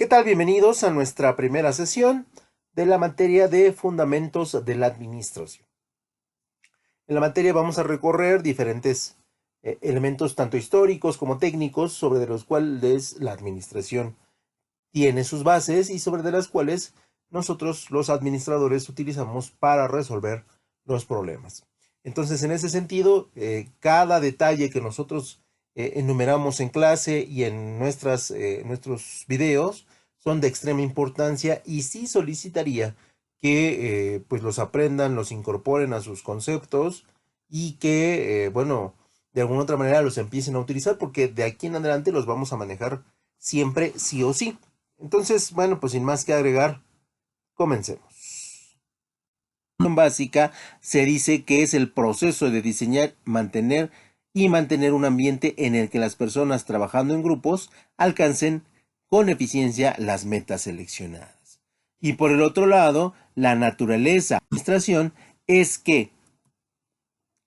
¿Qué tal? Bienvenidos a nuestra primera sesión de la materia de Fundamentos de la Administración. En la materia vamos a recorrer diferentes elementos tanto históricos como técnicos sobre los cuales la administración tiene sus bases y sobre de las cuales nosotros los administradores utilizamos para resolver los problemas. Entonces, en ese sentido, cada detalle que nosotros enumeramos en clase y en nuestros videos son de extrema importancia y sí solicitaría que pues los aprendan, los incorporen a sus conceptos y que, bueno, de alguna otra manera los empiecen a utilizar porque de aquí en adelante los vamos a manejar siempre sí o sí. Entonces, bueno, pues sin más que agregar, comencemos. Básica se dice que es el proceso de diseñar, mantener un ambiente en el que las personas trabajando en grupos alcancen con eficiencia las metas seleccionadas. Y por el otro lado, la naturaleza de la administración es que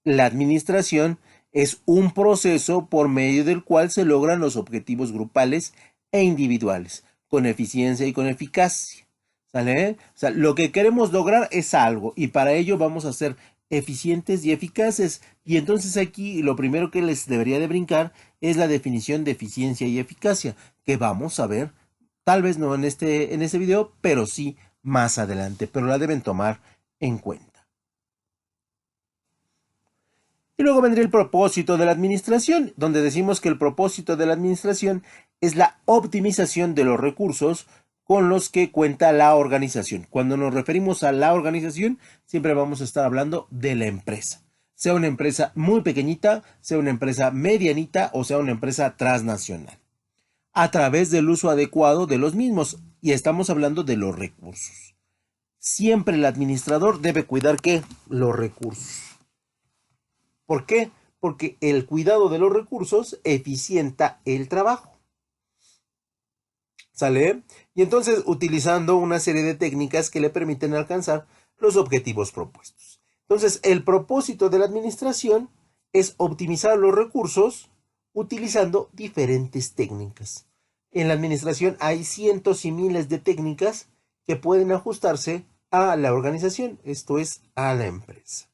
la administración es un proceso por medio del cual se logran los objetivos grupales e individuales, con eficiencia y con eficacia. ¿Sale? O sea, lo que queremos lograr es algo y para ello vamos a ser eficientes y eficaces. Y entonces aquí lo primero que les debería de brincar es la definición de eficiencia y eficacia, que vamos a ver, tal vez no en este video, pero sí más adelante, pero la deben tomar en cuenta. Y luego vendría el propósito de la administración, donde decimos que el propósito de la administración es la optimización de los recursos con los que cuenta la organización. Cuando nos referimos a la organización, siempre vamos a estar hablando de la empresa. Sea una empresa muy pequeñita, sea una empresa medianita o sea una empresa transnacional. A través del uso adecuado de los mismos. Y estamos hablando de los recursos. Siempre el administrador debe cuidar ¿qué? Los recursos. ¿Por qué? Porque el cuidado de los recursos eficienta el trabajo. ¿Sale? Y entonces utilizando una serie de técnicas que le permiten alcanzar los objetivos propuestos. Entonces, el propósito de la administración es optimizar los recursos utilizando diferentes técnicas. En la administración hay cientos y miles de técnicas que pueden ajustarse a la organización, esto es, a la empresa.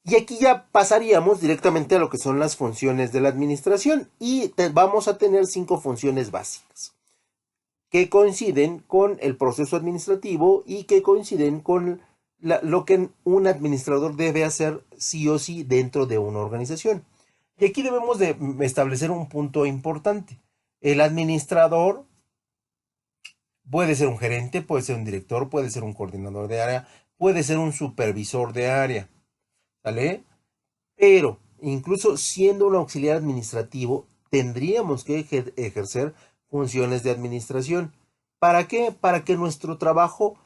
Y aquí ya pasaríamos directamente a lo que son las funciones de la administración y vamos a tener 5 funciones básicas que coinciden con el proceso administrativo y que coinciden con lo que un administrador debe hacer sí o sí dentro de una organización. Y aquí debemos de establecer un punto importante. El administrador puede ser un gerente, puede ser un director, puede ser un coordinador de área, puede ser un supervisor de área. ¿Vale? Pero incluso siendo un auxiliar administrativo, tendríamos que ejercer funciones de administración. ¿Para qué? Para que nuestro trabajo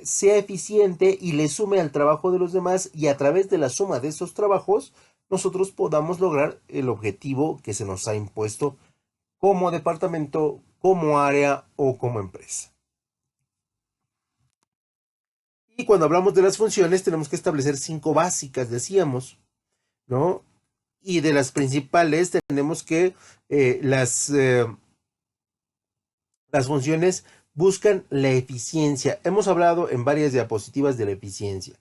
sea eficiente y le sume al trabajo de los demás y a través de la suma de esos trabajos nosotros podamos lograr el objetivo que se nos ha impuesto como departamento, como área o como empresa. Y cuando hablamos de las funciones tenemos que establecer 5 básicas, decíamos, ¿no? Y de las principales tenemos que las funciones buscan la eficiencia. Hemos hablado en varias diapositivas de la eficiencia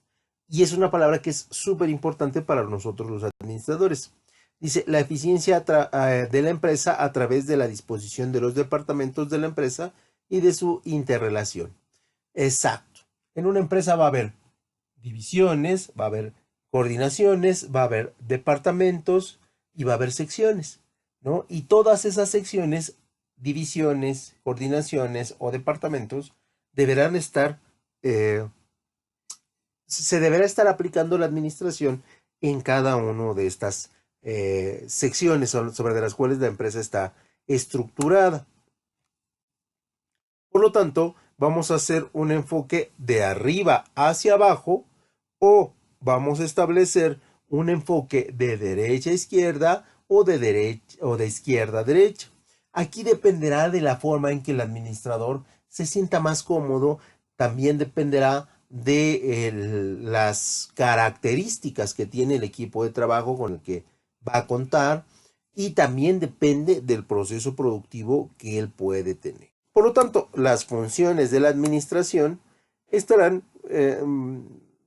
y es una palabra que es súper importante para nosotros los administradores. Dice la eficiencia de la empresa a través de la disposición de los departamentos de la empresa y de su interrelación. Exacto. En una empresa va a haber divisiones, va a haber coordinaciones, va a haber departamentos y va a haber secciones, ¿no? Y todas esas secciones, divisiones, coordinaciones o departamentos deberán estar, se deberá estar aplicando la administración en cada una de estas secciones sobre las cuales la empresa está estructurada. Por lo tanto, vamos a hacer un enfoque de arriba hacia abajo o vamos a establecer un enfoque de derecha a izquierda o de izquierda a derecha. Aquí dependerá de la forma en que el administrador se sienta más cómodo, también dependerá de las características que tiene el equipo de trabajo con el que va a contar, y también depende del proceso productivo que él puede tener. Por lo tanto, las funciones de la administración estarán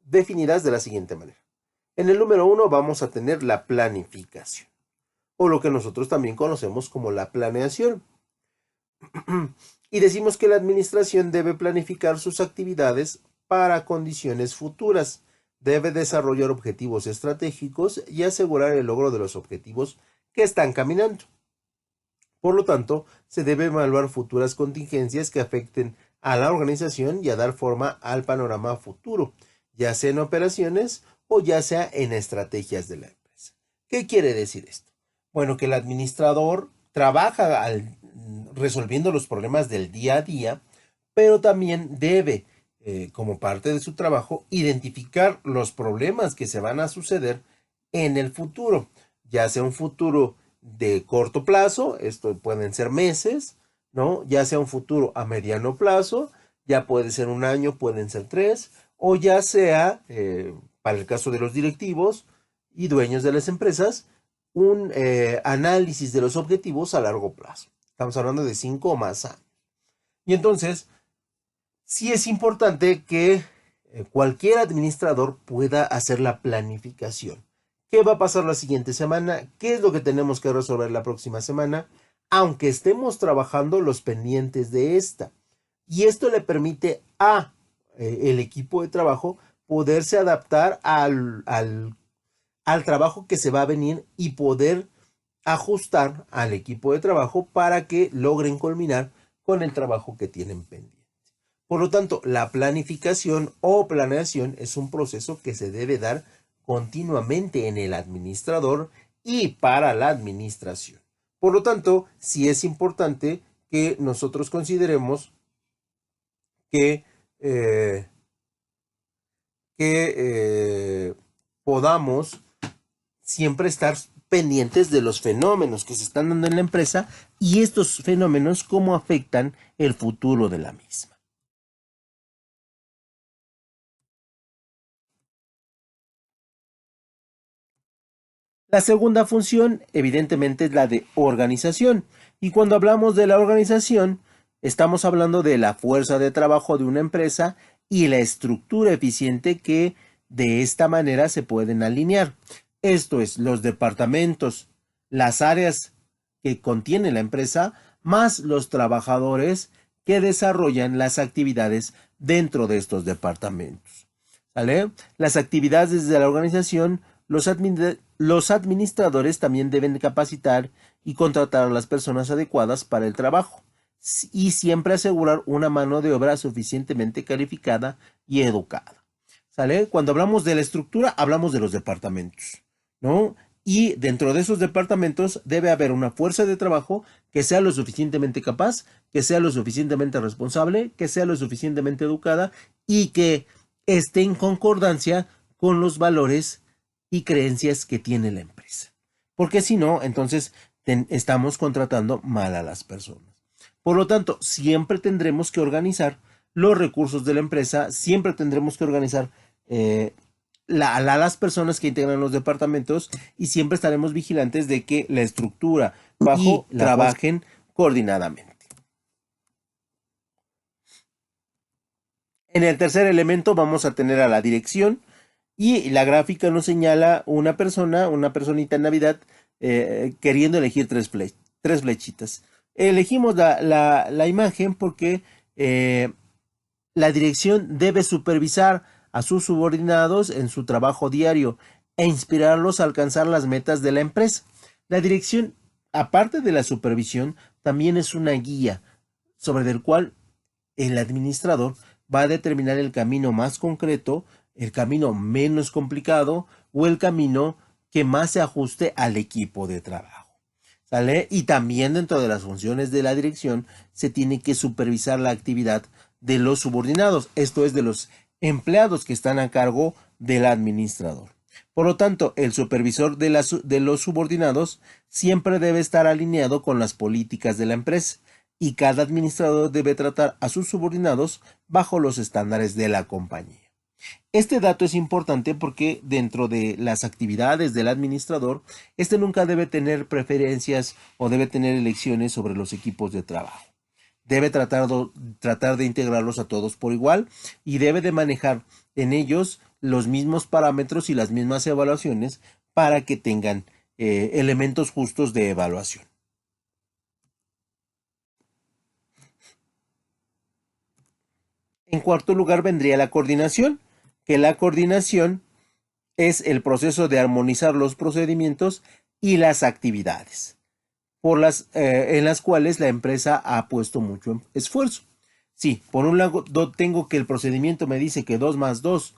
definidas de la siguiente manera. En el número 1 vamos a tener la planificación, o lo que nosotros también conocemos como la planeación. Y decimos que la administración debe planificar sus actividades para condiciones futuras, debe desarrollar objetivos estratégicos y asegurar el logro de los objetivos que están caminando. Por lo tanto, se debe evaluar futuras contingencias que afecten a la organización y a dar forma al panorama futuro, ya sea en operaciones o ya sea en estrategias de la empresa. ¿Qué quiere decir esto? Bueno, que el administrador trabaja resolviendo los problemas del día a día, pero también debe, como parte de su trabajo, identificar los problemas que se van a suceder en el futuro, ya sea un futuro de corto plazo, esto pueden ser meses, ¿no? Ya sea un futuro a mediano plazo, ya puede ser un año, pueden ser 3, o ya sea, para el caso de los directivos y dueños de las empresas, un análisis de los objetivos a largo plazo. Estamos hablando de 5 o más años. Y entonces, sí es importante que cualquier administrador pueda hacer la planificación. ¿Qué va a pasar la siguiente semana? ¿Qué es lo que tenemos que resolver la próxima semana? Aunque estemos trabajando los pendientes de esta. Y esto le permite a el equipo de trabajo poderse adaptar al trabajo que se va a venir y poder ajustar al equipo de trabajo para que logren culminar con el trabajo que tienen pendiente. Por lo tanto, la planificación o planeación es un proceso que se debe dar continuamente en el administrador y para la administración. Por lo tanto, sí es importante que nosotros consideremos que, podamos siempre estar pendientes de los fenómenos que se están dando en la empresa y estos fenómenos cómo afectan el futuro de la misma. La segunda función, evidentemente, es la de organización. Y cuando hablamos de la organización, estamos hablando de la fuerza de trabajo de una empresa y la estructura eficiente que de esta manera se pueden alinear. Esto es, los departamentos, las áreas que contiene la empresa, más los trabajadores que desarrollan las actividades dentro de estos departamentos. ¿Vale? Las actividades de la organización, los administradores también deben capacitar y contratar a las personas adecuadas para el trabajo y siempre asegurar una mano de obra suficientemente calificada y educada. ¿Sale? Cuando hablamos de la estructura, hablamos de los departamentos, ¿no? Y dentro de esos departamentos debe haber una fuerza de trabajo que sea lo suficientemente capaz, que sea lo suficientemente responsable, que sea lo suficientemente educada y que esté en concordancia con los valores y creencias que tiene la empresa. Porque si no, entonces estamos contratando mal a las personas. Por lo tanto, siempre tendremos que organizar los recursos de la empresa, siempre tendremos que organizar las personas que integran los departamentos y siempre estaremos vigilantes de que la estructura bajo trabajen coordinadamente. En el tercer elemento vamos a tener a la dirección y la gráfica nos señala una personita en Navidad queriendo elegir tres flechitas. Elegimos la imagen porque la dirección debe supervisar a sus subordinados en su trabajo diario e inspirarlos a alcanzar las metas de la empresa. La dirección, aparte de la supervisión, también es una guía sobre el cual el administrador va a determinar el camino más concreto, el camino menos complicado o el camino que más se ajuste al equipo de trabajo. ¿Sale? Y también dentro de las funciones de la dirección se tiene que supervisar la actividad de los subordinados, esto es de los empleados que están a cargo del administrador. Por lo tanto, el supervisor de los subordinados siempre debe estar alineado con las políticas de la empresa y cada administrador debe tratar a sus subordinados bajo los estándares de la compañía. Este dato es importante porque dentro de las actividades del administrador, este nunca debe tener preferencias o debe tener elecciones sobre los equipos de trabajo. Debe tratar de integrarlos a todos por igual y debe de manejar en ellos los mismos parámetros y las mismas evaluaciones para que tengan elementos justos de evaluación. En cuarto lugar vendría la coordinación, que la coordinación es el proceso de armonizar los procedimientos y las actividades en las cuales la empresa ha puesto mucho esfuerzo. Sí, por un lado tengo que el procedimiento me dice que 2 más 2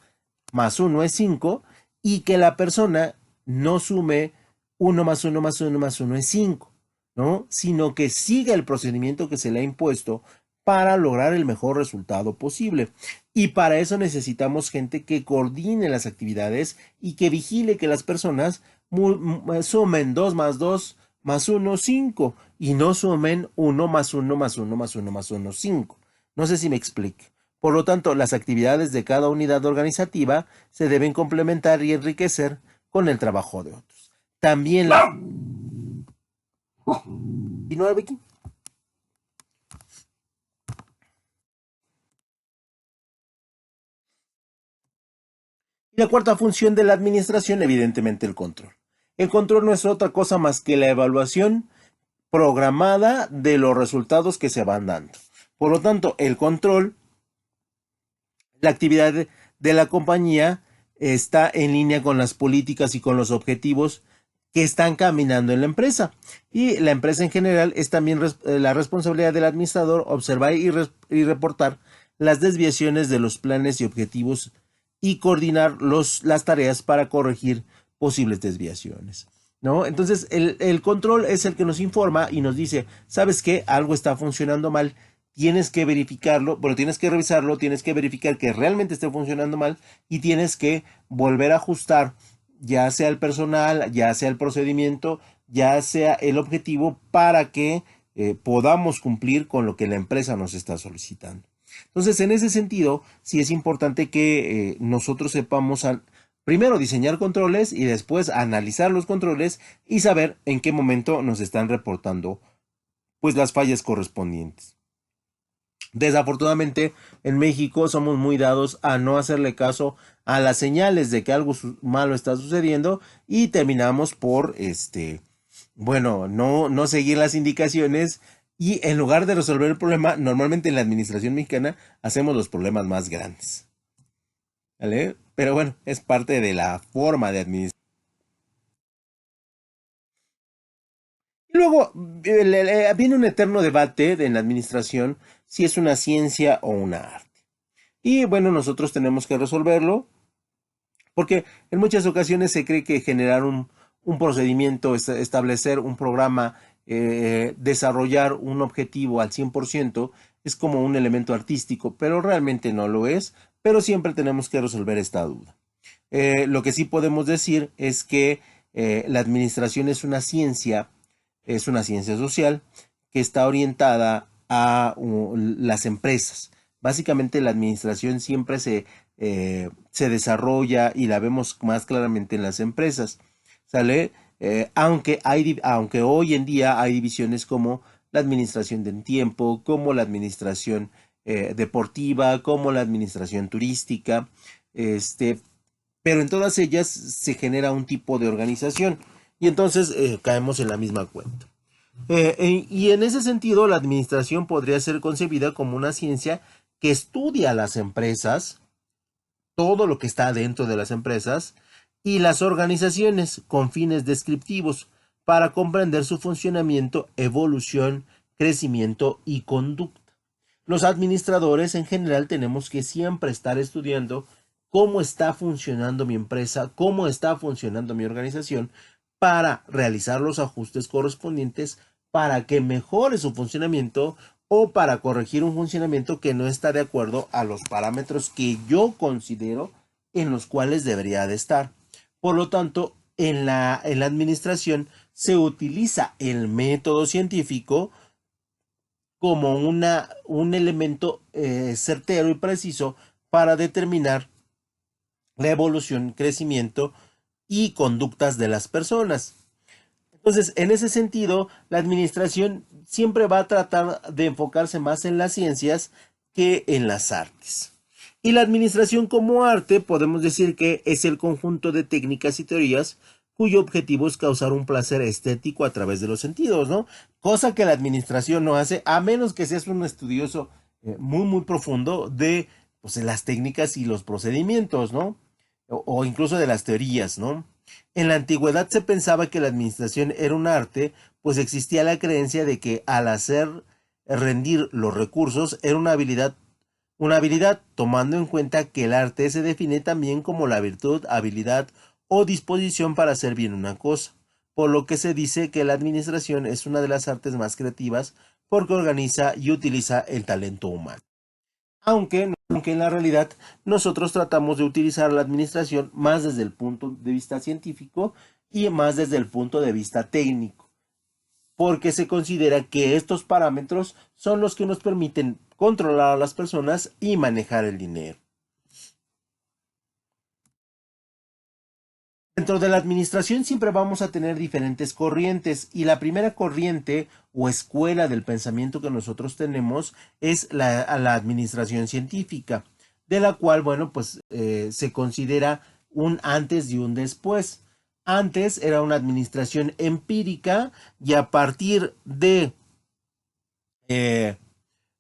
más 1 es 5 y que la persona no sume 1 más 1 más 1 más 1 es 5, ¿no? Sino que siga el procedimiento que se le ha impuesto para lograr el mejor resultado posible. Y para eso necesitamos gente que coordine las actividades y que vigile que las personas sumen 2 más 2 más 1, 5 y no sumen 1 más 1 más 1 más 1 más 1, 5. No sé si me explique. Por lo tanto, las actividades de cada unidad organizativa se deben complementar y enriquecer con el trabajo de otros. También la... ¿Continúa, Vicky? Y la cuarta función de la administración, evidentemente, el control. El control no es otra cosa más que la evaluación programada de los resultados que se van dando. Por lo tanto, el control, la actividad de la compañía está en línea con las políticas y con los objetivos que están caminando en la empresa. Y la empresa en general es también la responsabilidad del administrador observar y reportar las desviaciones de los planes y objetivos y coordinar las tareas para corregir posibles desviaciones, ¿no? Entonces, el control es el que nos informa y nos dice, ¿sabes qué? Algo está funcionando mal, tienes que verificarlo, bueno, tienes que revisarlo, tienes que verificar que realmente esté funcionando mal y tienes que volver a ajustar, ya sea el personal, ya sea el procedimiento, ya sea el objetivo, para que podamos cumplir con lo que la empresa nos está solicitando. Entonces, en ese sentido, sí es importante que nosotros sepamos primero diseñar controles y después analizar los controles y saber en qué momento nos están reportando pues las fallas correspondientes. Desafortunadamente, en México somos muy dados a no hacerle caso a las señales de que algo malo está sucediendo y terminamos por bueno, no seguir las indicaciones y en lugar de resolver el problema, normalmente en la administración mexicana hacemos los problemas más grandes. ¿Vale? Pero bueno, es parte de la forma de administrar. Y luego viene un eterno debate en la administración si es una ciencia o una arte. Y bueno, nosotros tenemos que resolverlo porque en muchas ocasiones se cree que generar un procedimiento, establecer un programa, desarrollar un objetivo al 100% es como un elemento artístico, pero realmente no lo es, pero siempre tenemos que resolver esta duda. Lo que sí podemos decir es que la administración es una ciencia social que está orientada a las empresas. Básicamente la administración siempre se desarrolla y la vemos más claramente en las empresas, ¿sale? Aunque hoy en día hay divisiones como la administración del tiempo, como la administración deportiva, como la administración turística, pero en todas ellas se genera un tipo de organización y entonces caemos en la misma cuenta. Y en ese sentido, la administración podría ser concebida como una ciencia que estudia las empresas, todo lo que está dentro de las empresas y las organizaciones con fines descriptivos para comprender su funcionamiento, evolución, crecimiento y conducta. Los administradores en general tenemos que siempre estar estudiando cómo está funcionando mi empresa, cómo está funcionando mi organización para realizar los ajustes correspondientes para que mejore su funcionamiento o para corregir un funcionamiento que no está de acuerdo a los parámetros que yo considero en los cuales debería de estar. Por lo tanto, en la administración se utiliza el método científico como un elemento certero y preciso para determinar la evolución, crecimiento y conductas de las personas. Entonces, en ese sentido, la administración siempre va a tratar de enfocarse más en las ciencias que en las artes. Y la administración como arte podemos decir que es el conjunto de técnicas y teorías cuyo objetivo es causar un placer estético a través de los sentidos, ¿no? Cosa que la administración no hace, a menos que seas un estudioso muy profundo de pues, las técnicas y los procedimientos, ¿no? O incluso de las teorías, ¿no? En la antigüedad se pensaba que la administración era un arte, pues existía la creencia de que al hacer rendir los recursos era una habilidad, tomando en cuenta que el arte se define también como la virtud, habilidad o disposición para hacer bien una cosa, por lo que se dice que la administración es una de las artes más creativas porque organiza y utiliza el talento humano. Aunque en la realidad nosotros tratamos de utilizar la administración más desde el punto de vista científico y más desde el punto de vista técnico, porque se considera que estos parámetros son los que nos permiten controlar a las personas y manejar el dinero. Dentro de la administración siempre vamos a tener diferentes corrientes y la primera corriente o escuela del pensamiento que nosotros tenemos es la administración científica, de la cual, bueno, pues se considera un antes y un después. Antes era una administración empírica y a partir eh,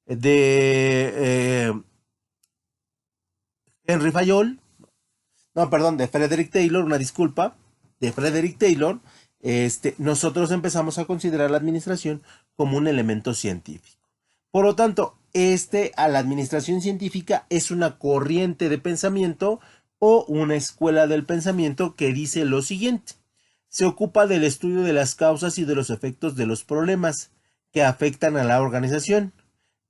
de Henry Fayol, no, perdón, de Frederick Taylor, una disculpa, de Frederick Taylor, nosotros empezamos a considerar la administración como un elemento científico. Por lo tanto, a la administración científica es una corriente de pensamiento o una escuela del pensamiento que dice lo siguiente. Se ocupa del estudio de las causas y de los efectos de los problemas que afectan a la organización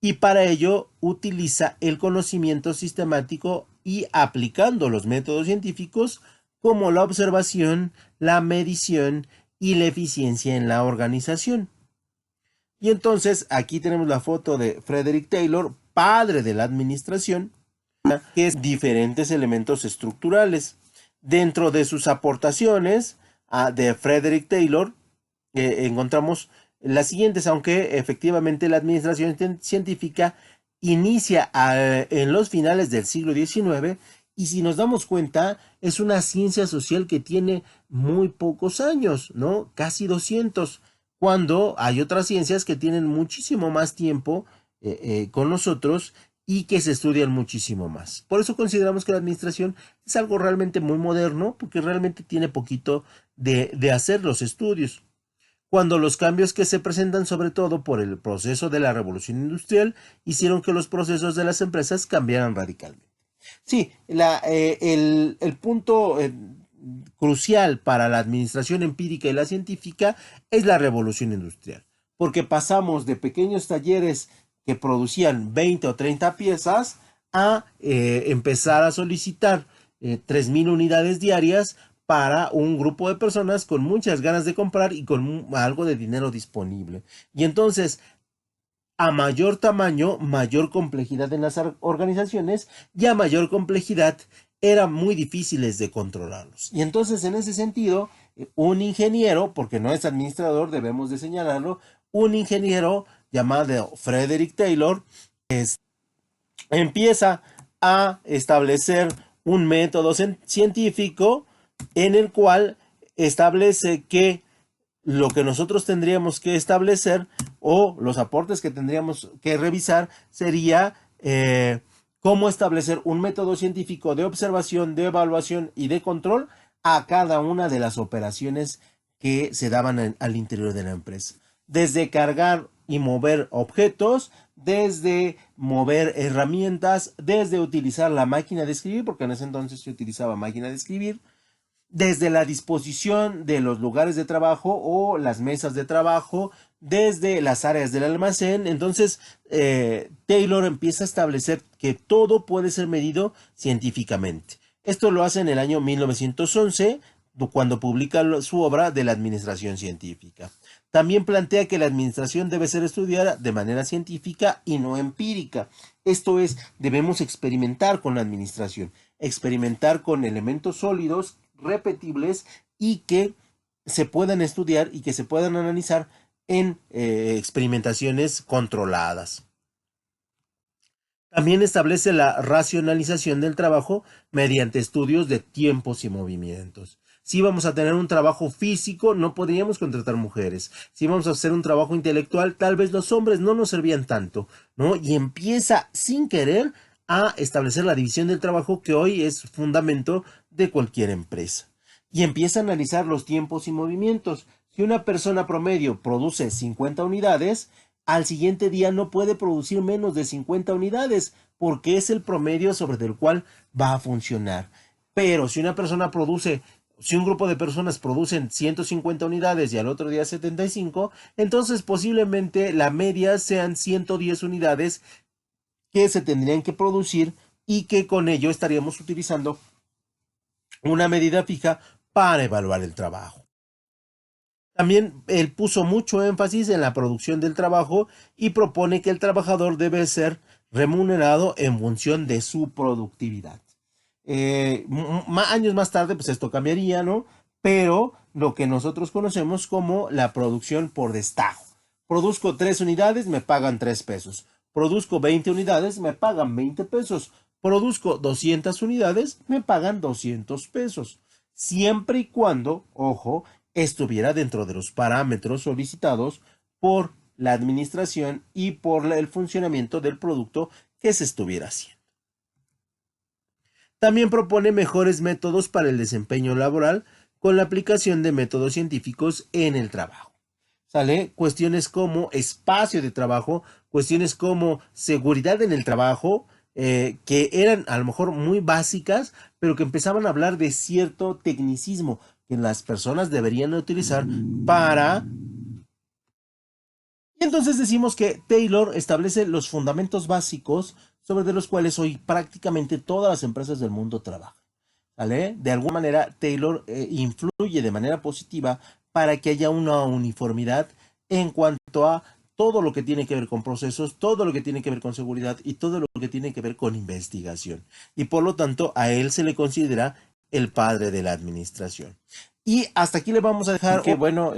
y para ello utiliza el conocimiento sistemático y aplicando los métodos científicos como la observación, la medición y la eficiencia en la organización. Y entonces aquí tenemos la foto de Frederick Taylor, padre de la administración, que es diferentes elementos estructurales. Dentro de sus aportaciones de Frederick Taylor encontramos las siguientes, aunque efectivamente la administración científica inicia en los finales del siglo XIX y si nos damos cuenta es una ciencia social que tiene muy pocos años, ¿no? Casi 200, cuando hay otras ciencias que tienen muchísimo más tiempo con nosotros y que se estudian muchísimo más. Por eso consideramos que la administración es algo realmente muy moderno porque realmente tiene poquito de hacer los estudios. Cuando los cambios que se presentan sobre todo por el proceso de la revolución industrial hicieron que los procesos de las empresas cambiaran radicalmente. Sí, el punto crucial para la administración empírica y la científica es la revolución industrial, porque pasamos de pequeños talleres que producían 20 o 30 piezas a empezar a solicitar 3,000 unidades diarias para un grupo de personas con muchas ganas de comprar y con algo de dinero disponible. Y entonces, a mayor tamaño, mayor complejidad en las organizaciones y a mayor complejidad eran muy difíciles de controlarlos. Y entonces, en ese sentido, un ingeniero, porque no es administrador, debemos de señalarlo, un ingeniero llamado Frederick Taylor empieza a establecer un método científico en el cual establece que lo que nosotros tendríamos que establecer o los aportes que tendríamos que revisar sería cómo establecer un método científico de observación, de evaluación y de control a cada una de las operaciones que se daban al interior de la empresa. Desde cargar y mover objetos, desde mover herramientas, desde utilizar la máquina de escribir, porque en ese entonces se utilizaba máquina de escribir, desde la disposición de los lugares de trabajo o las mesas de trabajo, desde las áreas del almacén. Entonces, Taylor empieza a establecer que todo puede ser medido científicamente. Esto lo hace en el año 1911, cuando publica su obra de la administración científica. También plantea que la administración debe ser estudiada de manera científica y no empírica. Esto es, debemos experimentar con la administración, experimentar con elementos sólidos, repetibles y que se puedan estudiar y que se puedan analizar en experimentaciones controladas. También establece la racionalización del trabajo mediante estudios de tiempos y movimientos. Si vamos a tener un trabajo físico, no podríamos contratar mujeres. Si vamos a hacer un trabajo intelectual, tal vez los hombres no nos servían tanto, ¿no? Y empieza sin querer a establecer la división del trabajo que hoy es fundamento de cualquier empresa. Y empieza a analizar los tiempos y movimientos. Si una persona promedio produce 50 unidades, al siguiente día no puede producir menos de 50 unidades porque es el promedio sobre el cual va a funcionar. Pero si una persona produce, si un grupo de personas producen 150 unidades y al otro día 75, entonces posiblemente la media sean 110 unidades que se tendrían que producir y que con ello estaríamos utilizando una medida fija para evaluar el trabajo. También él puso mucho énfasis en la producción del trabajo y propone que el trabajador debe ser remunerado en función de su productividad. Años más tarde, pues esto cambiaría, ¿no? Pero lo que nosotros conocemos como la producción por destajo. Produzco 3 unidades, me pagan 3 pesos. Produzco 20 unidades, me pagan 20 pesos. Produzco 200 unidades, me pagan 200 pesos. Siempre y cuando, ojo, estuviera dentro de los parámetros solicitados por la administración y por el funcionamiento del producto que se estuviera haciendo. También propone mejores métodos para el desempeño laboral con la aplicación de métodos científicos en el trabajo. ¿Sale? Cuestiones como espacio de trabajo, cuestiones como seguridad en el trabajo, que eran a lo mejor muy básicas, pero que empezaban a hablar de cierto tecnicismo que las personas deberían utilizar para... Y entonces decimos que Taylor establece los fundamentos básicos sobre los cuales hoy prácticamente todas las empresas del mundo trabajan. ¿Vale? De alguna manera, Taylor influye de manera positiva para que haya una uniformidad en cuanto a todo lo que tiene que ver con procesos, todo lo que tiene que ver con seguridad y todo lo que tiene que ver con investigación. Y por lo tanto, a él se le considera el padre de la administración. Y hasta aquí le vamos a dejar que, bueno,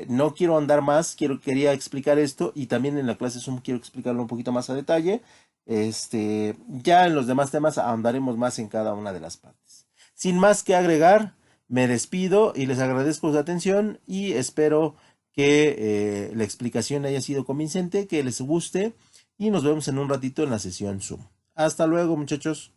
no quiero andar más, quería explicar esto y también en la clase Zoom quiero explicarlo un poquito más a detalle. Ya en los demás temas ahondaremos más en cada una de las partes. Sin más que agregar, me despido y les agradezco su atención y espero que la explicación haya sido convincente, que les guste y nos vemos en un ratito en la sesión Zoom. Hasta luego, muchachos.